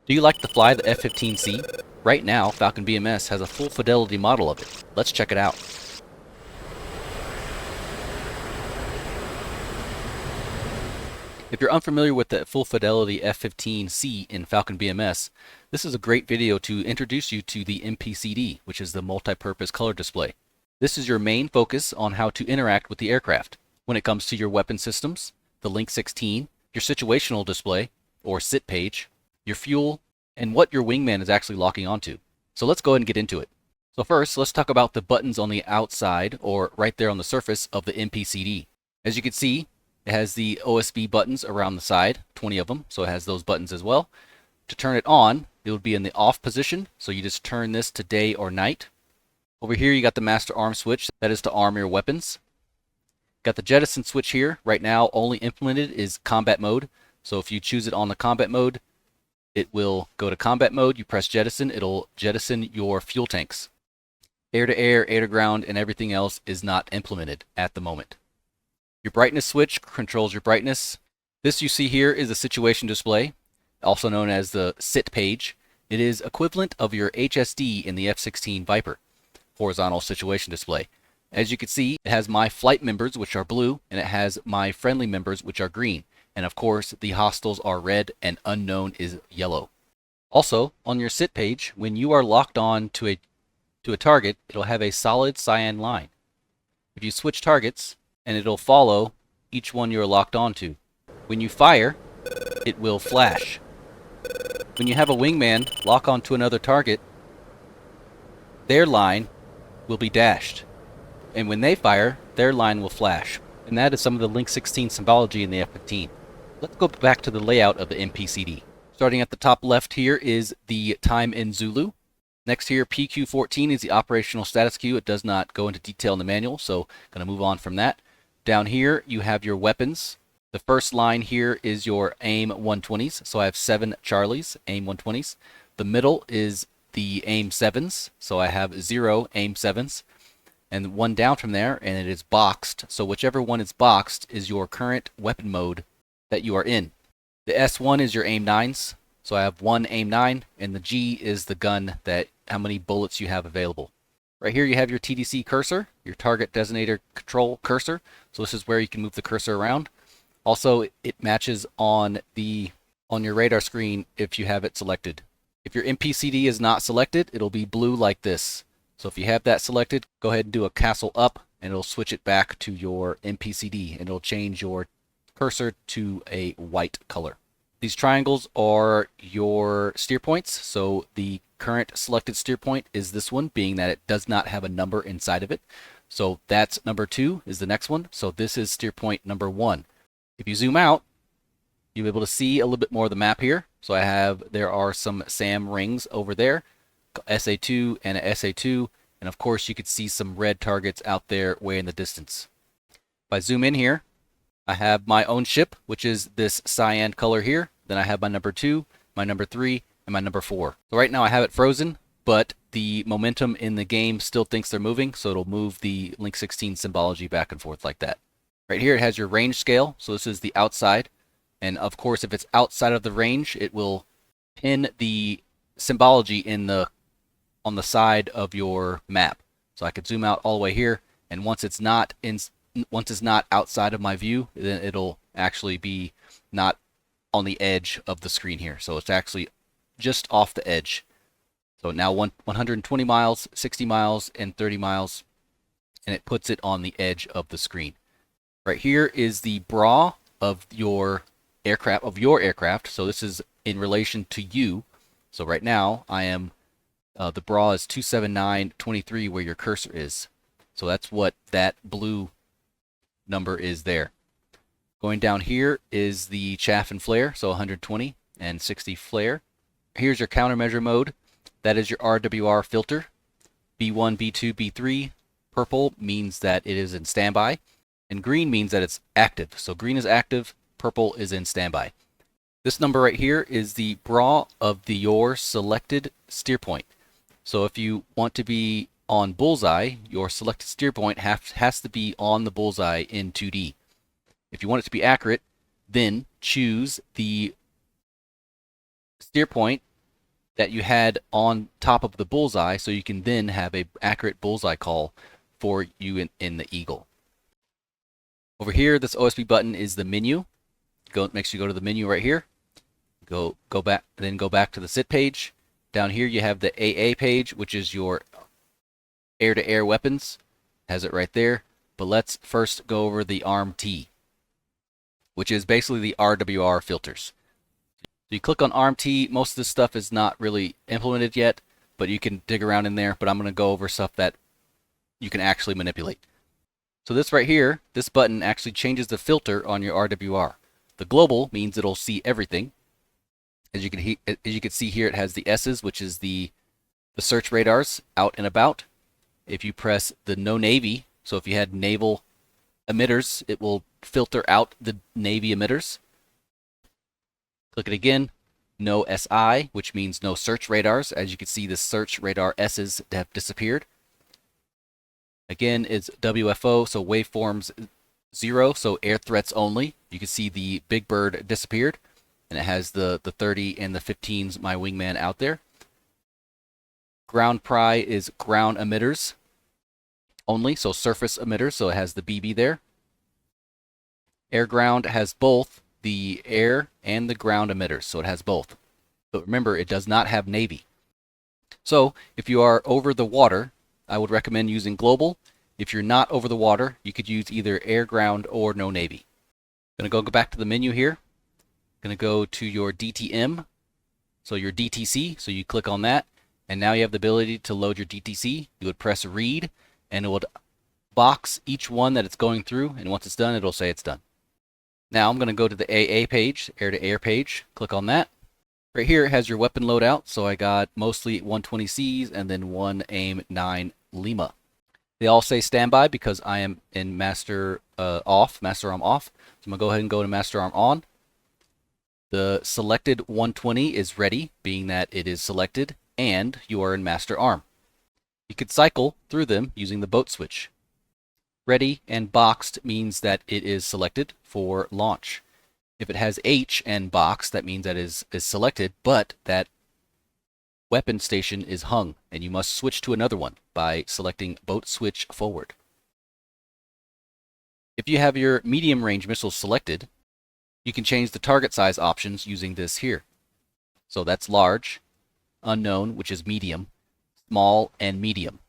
Do you like to fly the F-15C? Right now, Falcon BMS has a full fidelity model of it. Let's check it out. If you're unfamiliar with the full fidelity F-15C in Falcon BMS, this is a great video to introduce you to the MPCD, which is the multi-purpose color display. This is your main focus on how to interact with the aircraft. When it comes to your weapon systems, the Link 16, your situational display, or sit page, your fuel, and what your wingman is actually locking onto. So let's go ahead and get into it. So first, let's talk about the buttons on the outside, or right there on the surface of the MPCD. As you can see, it has the OSB buttons around the side, 20 of them, so it has those buttons as well. To turn it on, it would be in the off position, so you just turn this to day or night. Over here you got the master arm switch, that is to arm your weapons. Got the jettison switch here. Right now only implemented is combat mode, so if you choose it on the combat mode, it will go to combat mode. You press jettison, it'll jettison your fuel tanks. Air to air, air to ground, and everything else is not implemented at the moment. Your brightness switch controls your brightness. This you see here is a situation display, also known as the sit page. It is equivalent of your HSD in the F-16 Viper, horizontal situation display. As you can see, it has my flight members, which are blue, and it has my friendly members, which are green. And of course, the hostiles are red and unknown is yellow. Also, on your sit page, when you are locked on to a target, it'll have a solid cyan line. If you switch targets, and it'll follow each one you're locked onto. When you fire, it will flash. When you have a wingman lock onto another target, their line will be dashed. And when they fire, their line will flash. And that is some of the Link 16 symbology in the F-15. Let's go back to the layout of the MPCD. Starting at the top left here is the time in Zulu. Next here, PQ14 is the operational status queue. It does not go into detail in the manual, so going to move on from that. Down here, you have your weapons. The first line here is your AIM 120s. So I have 7 Charlies, AIM 120s. The middle is the AIM 7s. So I have 0 AIM 7s. And one down from there, and it is boxed. So whichever one is boxed is your current weapon mode that you are in. The S1 is your AIM 9s. So I have 1 AIM 9, and the G is the gun that how many bullets you have available. Right here you have your TDC cursor, your target designator control cursor. So this is where you can move the cursor around. Also, it matches on your radar screen if you have it selected. If your MPCD is not selected, it'll be blue like this. So if you have that selected, go ahead and do a castle up, and it'll switch it back to your MPCD, and it'll change your cursor to a white color. These triangles are your steer points. So the current selected steer point is this one, being that it does not have a number inside of it. So that's number 2 is the next one. So this is steer point number 1. If you zoom out, you'll be able to see a little bit more of the map here. So there are some SAM rings over there, SA2 and a SA2, and of course you could see some red targets out there way in the distance. If I zoom in here, I have my own ship, which is this cyan color here. Then I have my number 2, my number 3, and my number 4. So right now I have it frozen, but the momentum in the game still thinks they're moving, so it'll move the Link 16 symbology back and forth like that. Right here it has your range scale, so this is the outside. And of course if it's outside of the range, it will pin the symbology on the side of your map. So I could zoom out all the way here, and once it's not outside of my view, then it'll actually be not on the edge of the screen here. So it's actually just off the edge. So now 120 miles, 60 miles, and 30 miles, and it puts it on the edge of the screen. Right here is the bra of your aircraft. So this is in relation to you. So right now I am the bra is 27923 where your cursor is. So that's what that blue number is there. Going down here is the chaff and flare, so 120 and 60 flare. Here's your countermeasure mode. That is your RWR filter. B1, B2, B3. Purple means that it is in standby, and green means that it's active. So green is active, purple is in standby. This number right here is the bra of your selected steer point. So if you want to be on Bullseye, your selected steer point has to be on the Bullseye in 2D. If you want it to be accurate, then choose the steer point that you had on top of the Bullseye, so you can then have a accurate Bullseye call for you in the Eagle. Over here, this OSB button is the menu. Make sure you go to the menu right here. Go back, then go back to the sit page. Down here you have the AA page, which is your air-to-air weapons. Has it right there. But let's first go over the ARM-T, which is basically the RWR filters. So you click on ARM-T. Most of this stuff is not really implemented yet, but you can dig around in there. But I'm going to go over stuff that you can actually manipulate. So this right here, this button actually changes the filter on your RWR. The global means it'll see everything. As you can see here, it has the S's, which is the search radars out and about. If you press the no Navy, so if you had naval emitters, it will filter out the Navy emitters. Click it again, no SI, which means no search radars. As you can see, the search radar S's have disappeared. Again, it's WFO, so waveforms 0, so air threats only. You can see the Big Bird disappeared, and it has the 30 and the 15's My Wingman out there. Ground Pry is ground emitters only, so surface emitters, so it has the BB there. Air ground has both the air and the ground emitters, so it has both. But remember, it does not have Navy. So if you are over the water, I would recommend using global. If you're not over the water, you could use either air, ground, or no Navy. I'm going to go back to the menu here. Going to go to your DTM, so your DTC, so you click on that, and now you have the ability to load your DTC. You would press read, and it would box each one that it's going through, and once it's done, it'll say it's done. Now I'm going to go to the AA page, air-to-air page, click on that. Right here it has your weapon loadout, so I got mostly 120Cs and then one AIM-9 Lima. They all say standby because I am in Master Arm off, so I'm going to go ahead and go to Master Arm on. The selected 120 is ready, being that it is selected, and you are in Master Arm. You could cycle through them using the boat switch. Ready and boxed means that it is selected for launch. If it has H and box, that means that is selected, but that weapon station is hung, and you must switch to another one by selecting boat switch forward. If you have your medium range missiles selected, you can change the target size options using this here. So that's large, unknown, which is medium, small, and medium.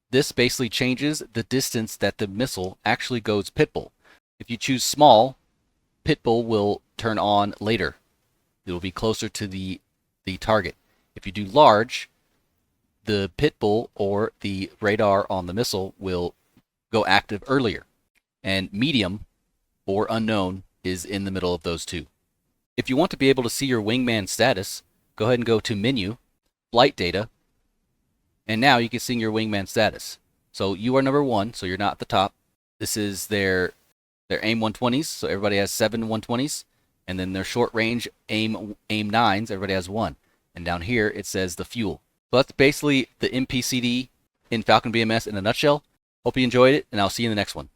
This basically changes the distance that the missile actually goes pitbull. If you choose small, pitbull will turn on later. It will be closer to the target. If you do large, the pitbull or the radar on the missile will go active earlier. And medium or unknown is in the middle of those two. If you want to be able to see your wingman status, go ahead and go to Menu, Flight Data, and now you can see your wingman status. So you are number 1, so you're not at the top. This is their AIM 120s, so everybody has 7 120s, and then their short range AIM 9s, everybody has 1. And down here it says the fuel. So that's basically the MPCD in Falcon BMS in a nutshell. Hope you enjoyed it, and I'll see you in the next one.